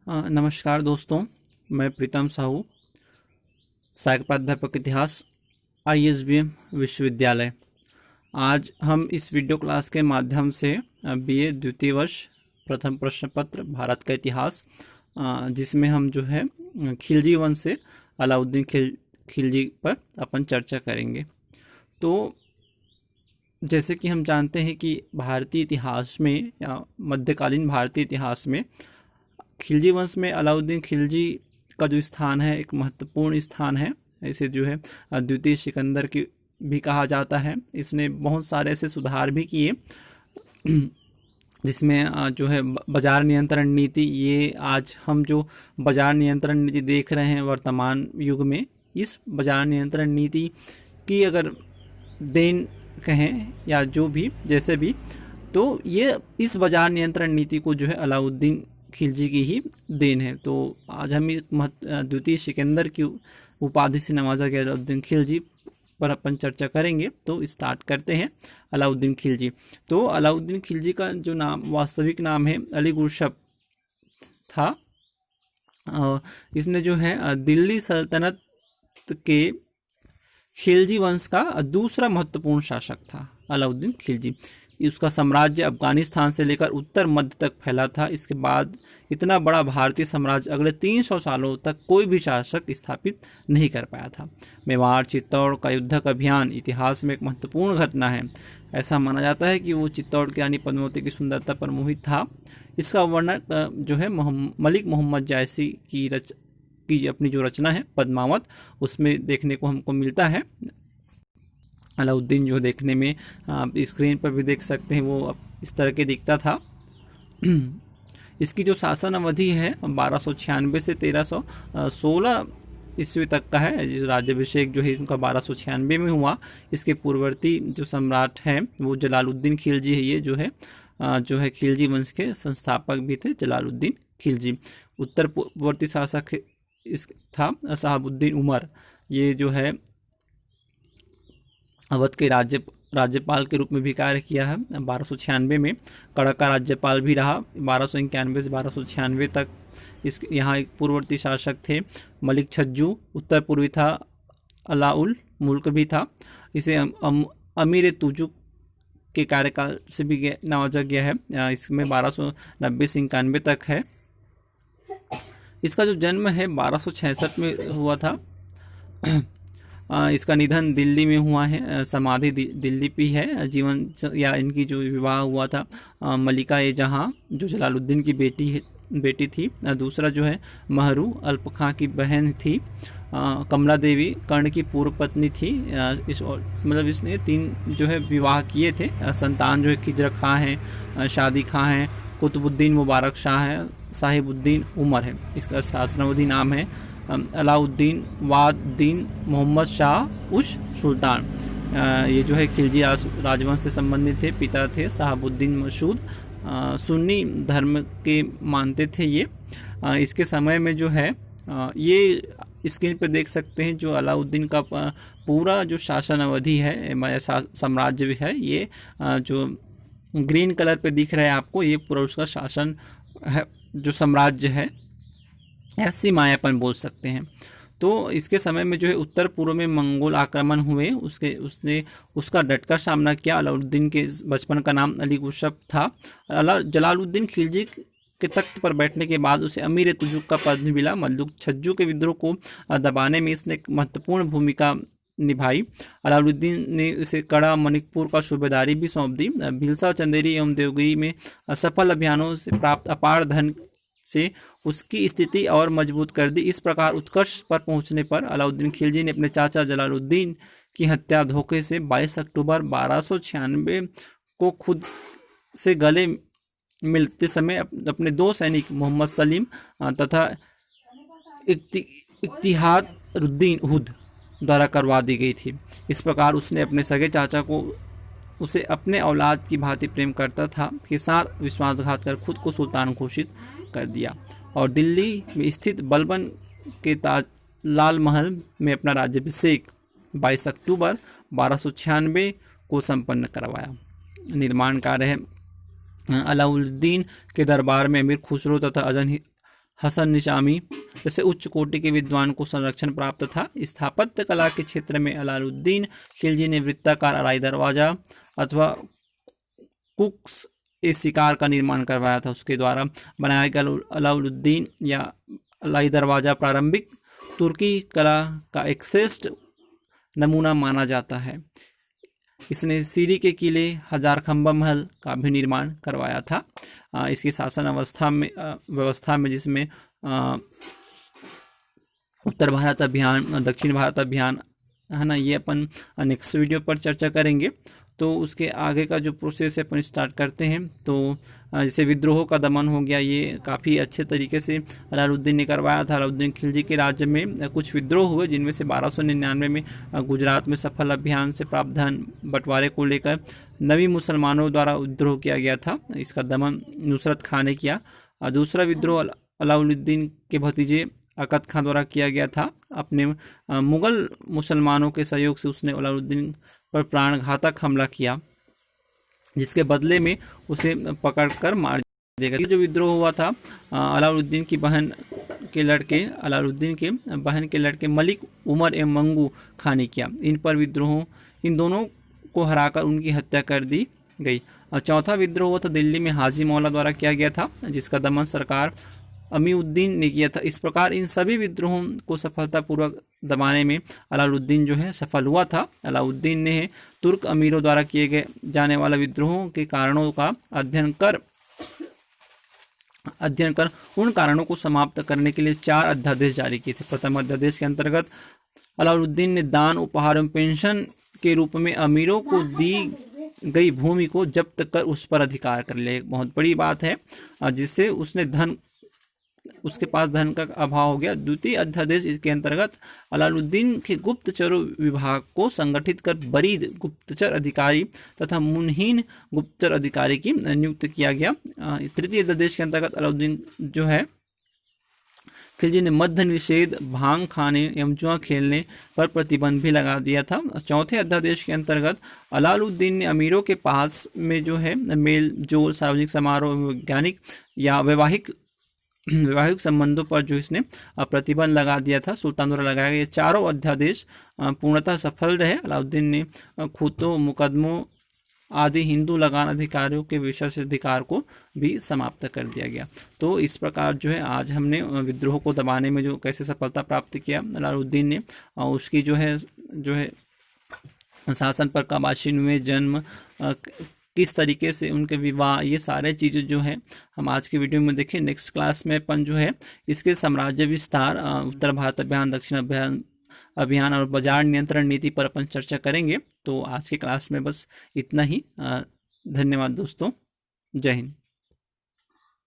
नमस्कार दोस्तों, मैं प्रीतम साहू, सहायक प्राध्यापक इतिहास, ISBM विश्वविद्यालय। आज हम इस वीडियो क्लास के माध्यम से BA द्वितीय वर्ष प्रथम प्रश्न पत्र भारत का इतिहास, जिसमें हम जो है खिलजी वंश से अलाउद्दीन खिलजी पर अपन चर्चा करेंगे। तो जैसे कि हम जानते हैं कि भारतीय इतिहास में या मध्यकालीन भारतीय इतिहास में खिलजी वंश में अलाउद्दीन खिलजी का जो स्थान है एक महत्वपूर्ण स्थान है। इसे जो है द्वितीय सिकंदर की भी कहा जाता है। इसने बहुत सारे ऐसे सुधार भी किए जिसमें जो है बाजार नियंत्रण नीति, ये आज हम जो बाजार नियंत्रण नीति देख रहे हैं वर्तमान युग में, इस बाजार नियंत्रण नीति की अगर देन कहें या जो भी जैसे भी, तो ये इस बाजार नियंत्रण नीति को जो है अलाउद्दीन खिलजी की ही देन है। तो आज हम इस द्वितीय सिकंदर की उपाधि से नवाजा गया अलाउद्दीन खिलजी पर अपन चर्चा करेंगे। तो स्टार्ट करते हैं। अलाउद्दीन खिलजी, तो अलाउद्दीन खिलजी का जो नाम वास्तविक नाम है अली गुरशब था। इसने जो है दिल्ली सल्तनत के खिलजी वंश का दूसरा महत्वपूर्ण शासक था अलाउद्दीन खिलजी। उसका साम्राज्य अफगानिस्तान से लेकर उत्तर मध्य तक फैला था। इसके बाद इतना बड़ा भारतीय साम्राज्य अगले 300 सालों तक कोई भी शासक स्थापित नहीं कर पाया था। मेवाड़ चित्तौड़ का युद्धक अभियान इतिहास में एक महत्वपूर्ण घटना है। ऐसा माना जाता है कि वो चित्तौड़ की रानी पद्मावती की सुंदरता पर मोहित था। इसका वर्णन जो है मलिक मोहम्मद जायसी की अपनी जो रचना है पद्मावत, उसमें देखने को हमको मिलता है। अलाउद्दीन जो देखने में आप स्क्रीन पर भी देख सकते हैं, वो इस तरह के दिखता था। इसकी जो शासन अवधि है 1296 से 1316 ईस्वी तक का है। जिस राज्याभिषेक जो है इनका 1296 में हुआ। इसके पूर्ववर्ती जो सम्राट हैं वो जलालुद्दीन खिलजी है। ये जो है खिलजी वंश के संस्थापक भी थे जलालुद्दीन खिलजी। उत्तर पूर्ववर्ती शासक था शहाबुद्दीन उमर। ये जो है अवध के राज्यपाल के रूप में भी कार्य किया है। 1296 में कड़क का राज्यपाल भी रहा। 1291 से 1296 तक यहाँ एक पूर्ववर्ती शासक थे मलिक छज्जू। उत्तर पूर्वी था अलाउल मुल्क भी था। इसे अमीर तुजुक के कार्यकाल से भी नवाजा गया है। इसमें 1290 से 91 तक है। इसका जो जन्म है 1266 में हुआ था। इसका निधन दिल्ली में हुआ है। समाधि दिल्ली पे है। जीवन या इनकी जो विवाह हुआ था मलिका ए जहाँ जो जलालुद्दीन की बेटी थी। दूसरा जो है महरू अल्प खां की बहन थी। कमला देवी कर्ण की पूर्व पत्नी थी। मतलब इसने 3 जो है विवाह किए थे। संतान जो है खिजर खां हैं, शादी खां हैं, कुतुबुद्दीन मुबारक शाह है, साहिबुद्दीन उमर है। इसका शासनावधि नाम है अलाउद्दीन वाद-दीन मोहम्मद शाह उश सुल्तान। ये जो है खिलजी राजवंश से संबंधित थे। पिता थे साहबुद्दीन मसूद, सुन्नी धर्म के मानते थे ये। इसके समय में जो है ये स्क्रीन पर देख सकते हैं जो अलाउद्दीन का पूरा जो शासन अवधि है, साम्राज्य भी है, ये जो ग्रीन कलर पे दिख रहा है आपको, ये पूरा उसका शासन है, जो साम्राज्य है, ऐसी मायापन बोल सकते हैं। तो इसके समय में जो है उत्तर पूर्व में मंगोल आक्रमण हुए। उसका डटकर सामना किया। अलाउद्दीन के बचपन का नाम अली गुरशब था। जलालुद्दीन खिलजी के तख्त पर बैठने के बाद उसे अमीर तुजुक का पद मिला। मल्लुक छज्जू के विद्रोह को दबाने में इसने एक महत्वपूर्ण भूमिका निभाई। अलाउद्दीन ने इसे कड़ा मणिकपुर का सूबेदारी भी सौंप दी। भीलसा, चंदेरी एवं देवगिरी में सफल अभियानों से प्राप्त अपार धन से उसकी स्थिति और मजबूत कर दी। इस प्रकार उत्कर्ष पर पहुंचने पर अलाउद्दीन खिलजी ने अपने चाचा जलालुद्दीन की हत्या धोखे से 22 अक्टूबर 1296 को खुद से गले मिलते समय अपने 2 सैनिक मोहम्मद सलीम तथा इत्तिहादुद्दीन हुद द्वारा करवा दी गई थी। इस प्रकार उसने अपने सगे चाचा को उसे अपने औलाद की भांति प्रेम करता था के साथ विश्वासघात कर खुद को सुल्तान घोषित कर दिया और दिल्ली में स्थित बलबन के लाल महल में अपना राज्याभिषेक 22 अक्टूबर 1296 को संपन्न करवाया। निर्माण कार्य है अलाउद्दीन के दरबार में अमीर खुसरो तथा हसन निजामी जैसे उच्च कोटि के विद्वान को संरक्षण प्राप्त था। स्थापत्य कला के क्षेत्र में अलाउद्दीन खिलजी ने वृत्ताकार अलाई दरवाजा अथवा कुक्स ए शिकार का निर्माण करवाया था। उसके द्वारा बनाया गया अलाउद्दीन या अलाई दरवाजा प्रारंभिक तुर्की कला का एक श्रेष्ठ नमूना माना जाता है। इसने सीरी के किले हजारखंबा महल का भी निर्माण करवाया था। इसकी शासन व्यवस्था में जिसमें उत्तर भारत अभियान, दक्षिण भारत अभियान है ना, ये अपन नेक्स्ट वीडियो पर चर्चा करेंगे। तो उसके आगे का जो प्रोसेस है अपन स्टार्ट करते हैं। तो जैसे विद्रोह का दमन हो गया, ये काफ़ी अच्छे तरीके से अलाउद्दीन ने करवाया था। अलाउद्दीन खिलजी के राज्य में कुछ विद्रोह हुए, जिनमें से 1299 में गुजरात में सफल अभियान से प्राप्त धन बंटवारे को लेकर नवी मुसलमानों द्वारा विद्रोह किया गया था। इसका दमन नुसरत खान ने किया। दूसरा विद्रोह अलाउद्दीन के भतीजे अकद खान द्वारा किया गया था। अपने मुगल मुसलमानों के सहयोग से उसने अलाउद्दीन पर प्राणघातक हमला किया, जिसके बदले में उसे पकड़कर मार दिया गया। जो विद्रोह हुआ था अलाउद्दीन की बहन के लड़के मलिक उमर एवं मंगू खान ने किया। इन दोनों को हराकर उनकी हत्या कर दी गई। चौथा विद्रोह हुआ था दिल्ली में हाजी मौला द्वारा किया गया था, जिसका दमन सरकार अमीउद्दीन ने किया था। इस प्रकार इन सभी विद्रोहों को सफलतापूर्वक दबाने में अलाउद्दीन जो है सफल हुआ था। अलाउद्दीन ने तुर्क अमीरों द्वारा किए गए जाने वाले विद्रोहों के कारणों का अध्ययन कर उन कारणों को समाप्त करने के लिए 4 अध्यादेश जारी किए थे। प्रथम अध्यादेश के अंतर्गत अलाउद्दीन ने दान, उपहार एवं पेंशन के रूप में अमीरों को दी गई भूमि को जब्त कर उस पर अधिकार कर लिया। एक बहुत बड़ी बात है, जिससे उसके पास धन का अभाव हो गया। द्वितीय अध्यादेश इसके अंतर्गत अलाउद्दीन के गुप्तचर विभाग को संगठित कर बरीद गुप्तचर अधिकारी तथा मुनहीन गुप्तचर अधिकारी की नियुक्त किया गया। तृतीय अध्यादेश के अंतर्गत अलाउद्दीन जो है खिलजी ने मद्य निषेध, भांग खाने एवं जुआ खेलने पर प्रतिबंध भी लगा दिया था। चौथे अध्यादेश के अंतर्गत अलाउद्दीन ने अमीरों के पास में जो है मेल जोल, सार्वजनिक समारोह, वैज्ञानिक या वैवाहिक संबंधों पर जो इसने प्रतिबंध लगा दिया था, सुल्तान द्वारा लगाया गया। चारों अध्यादेश पूर्णतः सफल रहे। अलाउद्दीन ने खूतों, मुकदमों आदि हिंदू लगान अधिकारियों के विशेष अधिकार को भी समाप्त कर दिया गया। तो इस प्रकार जो है आज हमने विद्रोह को दबाने में जो कैसे सफलता प्राप्त किया अलाउद्दीन ने, उसकी जो है शासन पर कब आसीन हुए, जन्म, किस तरीके से उनके विवाह, ये सारे चीज़ें जो है हम आज की वीडियो में देखें। नेक्स्ट क्लास में अपन जो है इसके साम्राज्य विस्तार, उत्तर भारत अभियान, दक्षिण अभियान और बाजार नियंत्रण नीति पर अपन चर्चा करेंगे। तो आज की क्लास में बस इतना ही। धन्यवाद दोस्तों, जय हिंद।